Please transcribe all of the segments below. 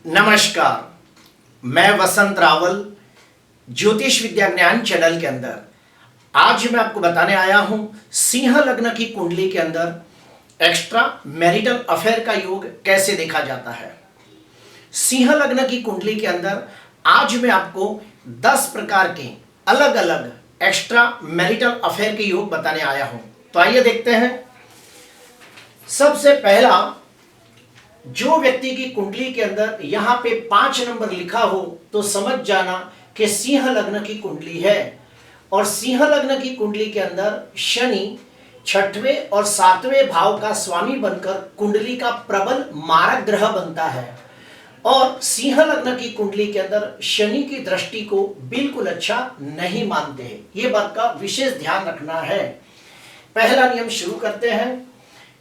नमस्कार, मैं वसंत रावल ज्योतिष विद्या ज्ञान चैनल के अंदर आज मैं आपको बताने आया हूं सिंह लग्न की कुंडली के अंदर एक्स्ट्रा मैरिटल अफेयर का योग कैसे देखा जाता है। सिंह लग्न की कुंडली के अंदर आज मैं आपको 10 प्रकार के अलग अलग एक्स्ट्रा मैरिटल अफेयर के योग बताने आया हूं। तो आइए देखते हैं। सबसे पहला, जो व्यक्ति की कुंडली के अंदर यहां पे 5 नंबर लिखा हो तो समझ जाना कि सिंह लग्न की कुंडली है। और सिंह लग्न की कुंडली के अंदर शनि 6वें और 7वें भाव का स्वामी बनकर कुंडली का प्रबल मारक ग्रह बनता है। और सिंह लग्न की कुंडली के अंदर शनि की दृष्टि को बिल्कुल अच्छा नहीं मानते हैं। ये बात का विशेष ध्यान रखना है। पहला नियम शुरू करते हैं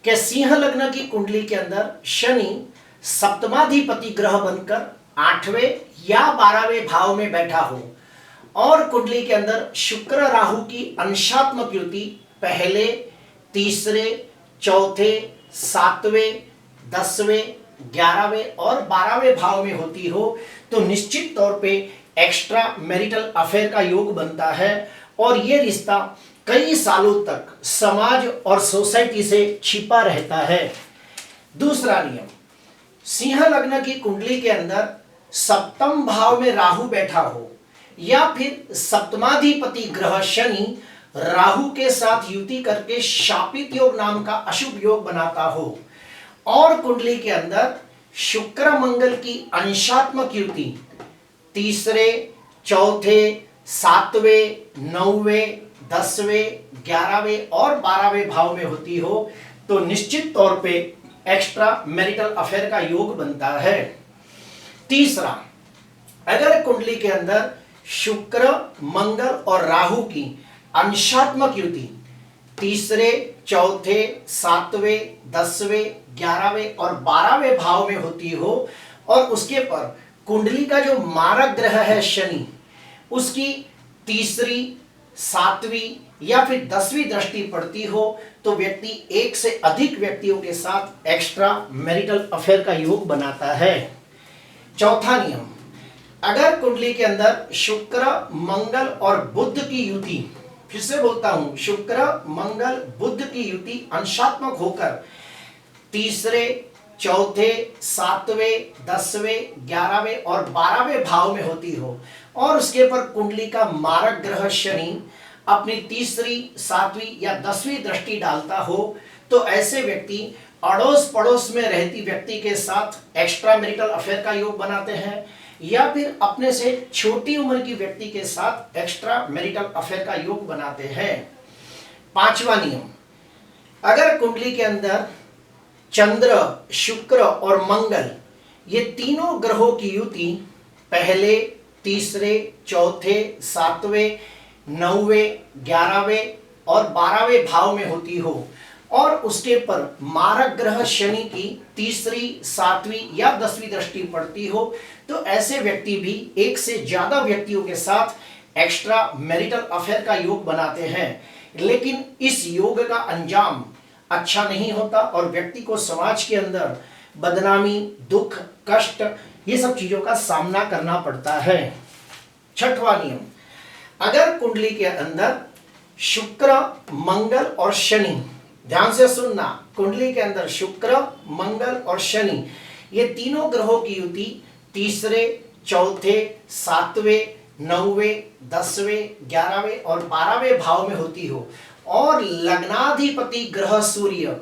कि सिंह लग्न की कुंडली के अंदर शनि सप्तमाधिपति ग्रह बनकर 8वें या 12वें भाव में बैठा हो और कुंडली के अंदर शुक्र राहु की अंशात्मक युति पहले, तीसरे, चौथे, 7वें, 10वें, 11वें और 12वें भाव में होती हो तो निश्चित तौर पे एक्स्ट्रा मैरिटल अफेयर का योग बनता है और ये रिश्ता कई सालों तक समाज और सोसाइटी से छिपा रहता है। दूसरा नियम, सिंह लग्न की कुंडली के अंदर सप्तम भाव में राहु बैठा हो या फिर सप्तमाधिपति ग्रह शनि राहु के साथ युति करके शापित योग नाम का अशुभ योग बनाता हो और कुंडली के अंदर शुक्र मंगल की अंशात्मक युति तीसरे, चौथे, 7वें, 9वें, 10वें, 11वें और 12वें भाव में होती हो तो निश्चित तौर पे एक्स्ट्रा मैरिटल अफेयर का योग बनता है। तीसरा, अगर कुंडली के अंदर शुक्र, मंगल और राहु की अंशात्मक युति तीसरे, चौथे, 7वें, 10वें, 11वें और 12वें भाव में होती हो और उसके पर कुंडली का जो मारक ग्रह है शनि उसकी तीसरी, 7वीं या फिर 10वीं दृष्टि पड़ती हो तो व्यक्ति एक से अधिक व्यक्तियों के साथ एक्स्ट्रा मैरिटल अफेयर का योग बनाता है। चौथा नियम, अगर कुंडली के अंदर शुक्र, मंगल और बुध की युति, फिर से बोलता हूं, शुक्र, मंगल, बुध की युति अंशात्मक होकर तीसरे, चौथे, 7वें, 10वें, 11वें और 12वें भाव में होती हो और उसके पर कुंडली का मारक ग्रह शनि अपनी तीसरी, 7वीं या 10वीं दृष्टि डालता हो तो ऐसे व्यक्ति अड़ोस पड़ोस में रहती व्यक्ति के साथ एक्स्ट्रा मैरिटल अफेयर का योग बनाते हैं या फिर अपने से छोटी उम्र की व्यक्ति के साथ एक्स्ट्रा मैरिटल अफेयर का योग बनाते हैं। पांचवा नियम, अगर कुंडली के अंदर चंद्र, शुक्र और मंगल ये तीनों ग्रहों की युति पहले, तीसरे, चौथे, 7वें, 9वें, 11वें और 12वें भाव में होती हो और उसके पर मारक ग्रह शनि की तीसरी, 7वीं या 10वीं दृष्टि पड़ती हो तो ऐसे व्यक्ति भी एक से ज्यादा व्यक्तियों के साथ एक्स्ट्रा मैरिटल अफेयर का योग बनाते हैं। लेकिन इस योग का अंजाम अच्छा नहीं होता और व्यक्ति को समाज के अंदर बदनामी, दुख, कष्ट ये सब चीजों का सामना करना पड़ता है। छठवां नियम, अगर कुंडली के अंदर शुक्र, मंगल और शनि, ध्यान से सुनना, कुंडली के अंदर शुक्र, मंगल और शनि ये तीनों ग्रहों की युति तीसरे, चौथे, 7वें, 9वें, 10वें, 11वें और 12वें भाव में होती हो और लग्नाधिपति ग्रह सूर्य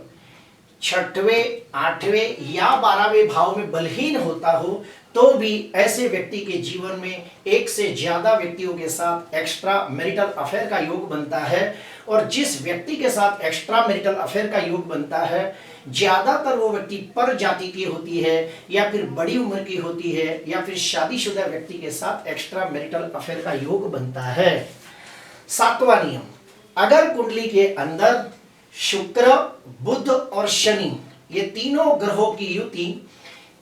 6वें, 8वें या 12वें भाव में बलहीन होता हो तो भी ऐसे व्यक्ति के जीवन में एक से ज्यादा व्यक्तियों के साथ एक्स्ट्रा मैरिटल अफेयर का योग बनता है और जिस व्यक्ति के साथ एक्स्ट्रा मैरिटल अफेयर का योग बनता है ज्यादातर वो व्यक्ति पर जाति की होती है या फिर बड़ी उम्र की होती है या फिर शादीशुदा व्यक्ति के साथ एक्स्ट्रा मैरिटल अफेयर का योग बनता है। सातवां नियम, अगर कुंडली के अंदर शुक्र, बुध और शनि ये तीनों ग्रहों की युति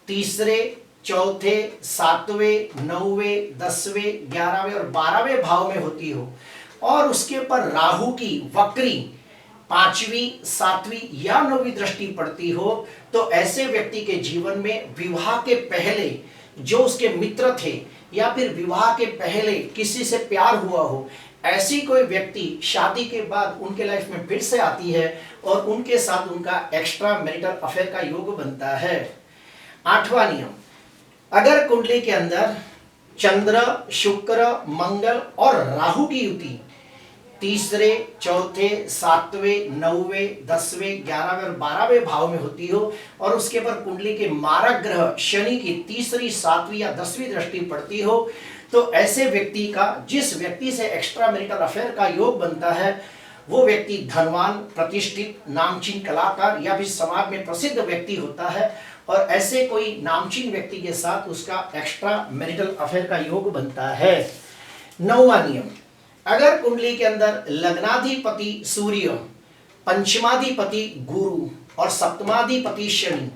तीसरे, चौथे, 7वें, 9वें, 10वें, 11वें और 12वें भाव में होती हो और उसके पर राहु की वक्री 5वीं, 7वीं या 9वीं दृष्टि पड़ती हो तो ऐसे व्यक्ति के जीवन में विवाह के पहले जो उसके मित्र थे या फिर विवाह के पहले किसी से प्यार हुआ हो, ऐसी कोई व्यक्ति शादी के बाद उनके लाइफ में फिर से आती है और उनके साथ उनका एक्स्ट्रा मैरिटल अफेयर का योग बनता है। 8वां नियम, अगर कुंडली के अंदर चंद्र, शुक्र, मंगल और राहु की युति तीसरे, चौथे, 7वें, 9वें, 10वें, 11वें और 12वें भाव में होती हो और उसके पर कुंडली के मारक ग्रह शनि की तीसरी, 7वीं या 10वीं दृष्टि पड़ती हो, तो ऐसे व्यक्ति का, जिस व्यक्ति से एक्स्ट्रा मैरिटल अफेयर का योग बनता है, वो व्यक्ति धनवान, प्रतिष्ठित, नामचीन कलाकार या फिर समाज में प्रसिद्ध व्यक्ति होता है और ऐसे कोई नामचीन व्यक्ति के साथ उसका एक्स्ट्रा मैरिटल अफेयर का योग बनता है। 9वां नियम, अगर कुंडली के अंदर लग्नाधिपति सूर्य, पंचमाधिपति गुरु और सप्तमाधिपति शनि,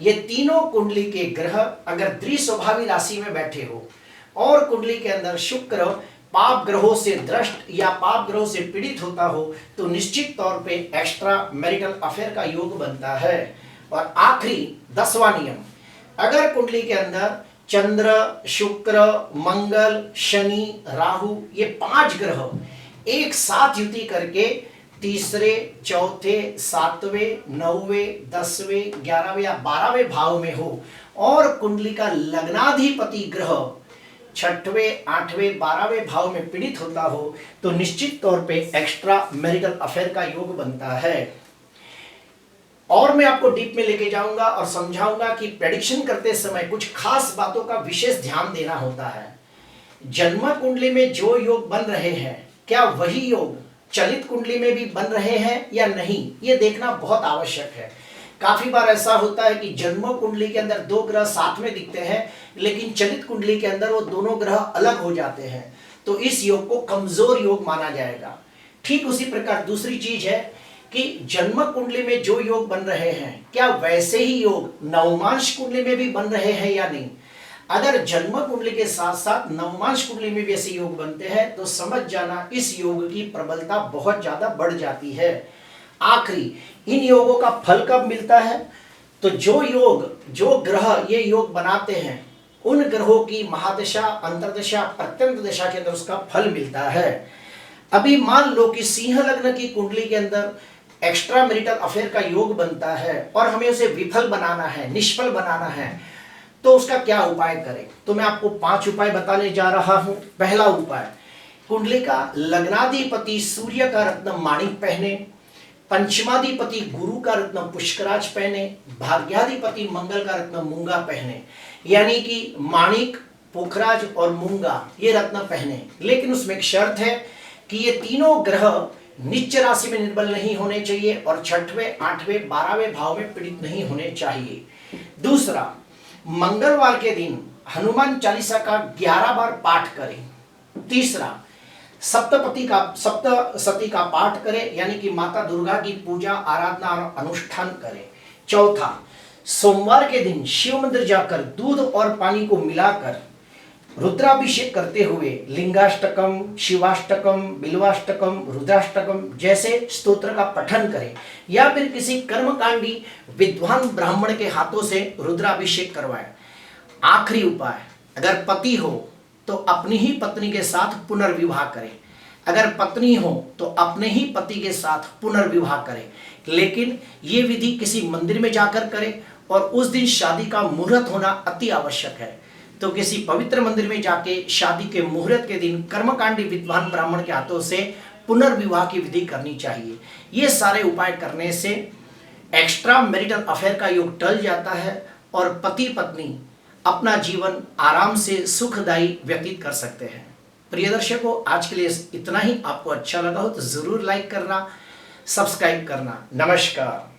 ये तीनों कुंडली के ग्रह अगर द्विस्वभावी राशि में बैठे हो और कुंडली के अंदर शुक्र पाप ग्रहों से द्रष्ट या पाप ग्रहों से पीड़ित होता हो, तो निश्चित तौर पे एक्स्ट्रा मैरिटल अफेयर का योग बनता है। और आखिरी 10वां नियम, अगर कुंडली के अंदर चंद्र, शुक्र, मंगल, शनि, राहु, ये 5 ग्रह एक साथ युति करके तीसरे, चौथे, 7वें, 9वें, 10वें, 11वें या 12वें भाव में हो और कुंडली का लग्नाधिपति ग्रह 6वें, 8वें, 12वें भाव में पीड़ित होता हो, तो निश्चित तौर पे एक्स्ट्रा मैरिटल अफेयर का योग बनता है। और मैं आपको डीप में लेके जाऊंगा और समझाऊंगा कि प्रेडिक्शन करते समय कुछ खास बातों का विशेष ध्यान देना होता है। जन्म कुंडली में जो योग बन रहे हैं, क्या वही योग चलित कुंडली में भी बन रहे हैं या नहीं, ये देखना बहुत आवश्यक है। काफी बार ऐसा होता है कि जन्म कुंडली के अंदर 2 ग्रह साथ में दिखते हैं, लेकिन चलित कुंडली के अंदर वो दोनों ग्रह अलग हो जाते हैं, तो इस योग को कमजोर योग माना जाएगा। ठीक उसी प्रकार दूसरी चीज है कि जन्म कुंडली में जो योग बन रहे हैं, क्या वैसे ही योग नवमांश कुंडली में भी बन रहे हैं या नहीं। अगर जन्म कुंडली के साथ साथ नवमांश कुंडली में भी ऐसे योग बनते हैं, तो समझ जाना इस योग की प्रबलता बहुत ज्यादा बढ़ जाती है। आखिरी, इन योगों का फल कब मिलता है, तो जो ग्रह ये योग बनाते हैं, उन ग्रहों की महादशा, अंतर्दशा, प्रत्यंत दशा के अंदर उसका फल मिलता है। अभी मान लो कि सिंह लग्न की कुंडली के अंदर एक्स्ट्रा मैरिटल अफेयर का योग बनता है और हमें उसे विफल बनाना है, निष्फल बनाना है, तो उसका क्या उपाय करें। तो मैं आपको 5 उपाय बताने जा रहा हूं। पहला उपाय, कुंडली का लग्नाधिपति सूर्य का रत्न माणिक पहने, पंचमाधिपति गुरु का रत्न पुष्कराज पहने, भाग्याधिपति मंगल का रत्न मूंगा पहने। यानी कि माणिक, पुखराज और मूंगा ये रत्न पहने, लेकिन उसमें एक शर्त है कि ये तीनों ग्रह नीच राशि में निर्बल नहीं होने चाहिए और 6वें, 8वें, 12वें भाव में पीड़ित नहीं होने चाहिए। दूसरा, मंगलवार के दिन हनुमान चालीसा का 11 बार पाठ करें। तीसरा, सप्तशती का पाठ करें, यानी कि माता दुर्गा की पूजा, आराधना और अनुष्ठान करें। चौथा, सोमवार के दिन शिव मंदिर जाकर दूध और पानी को मिलाकर रुद्राभिषेक करते हुए लिंगाष्टकम, शिवाष्टकम, बिल्वाष्टकम, रुद्राष्टकम जैसे स्तोत्र का पठन करें या फिर किसी कर्मकांडी विद्वान ब्राह्मण के हाथों से रुद्राभिषेक करवाएं। आखिरी उपाय, अगर पति हो तो अपनी ही पत्नी के साथ पुनर्विवाह करें, अगर पत्नी हो तो अपने ही पति के साथ पुनर्विवाह करें, लेकिन ये विधि किसी मंदिर में जाकर करें और उस दिन शादी का मुहूर्त होना अति आवश्यक है। तो किसी पवित्र मंदिर में जाके शादी के मुहूर्त के दिन कर्मकांडी विद्वान ब्राह्मण के हाथों से पुनर्विवाह की विधि करनी चाहिए। ये सारे उपाय करने से एक्स्ट्रा मैरिटल अफेयर का योग टल जाता है और पति पत्नी अपना जीवन आराम से सुखदायी व्यतीत कर सकते हैं। प्रिय दर्शकों, आज के लिए इतना ही। आपको अच्छा लगा हो तो जरूर लाइक करना, सब्सक्राइब करना। नमस्कार।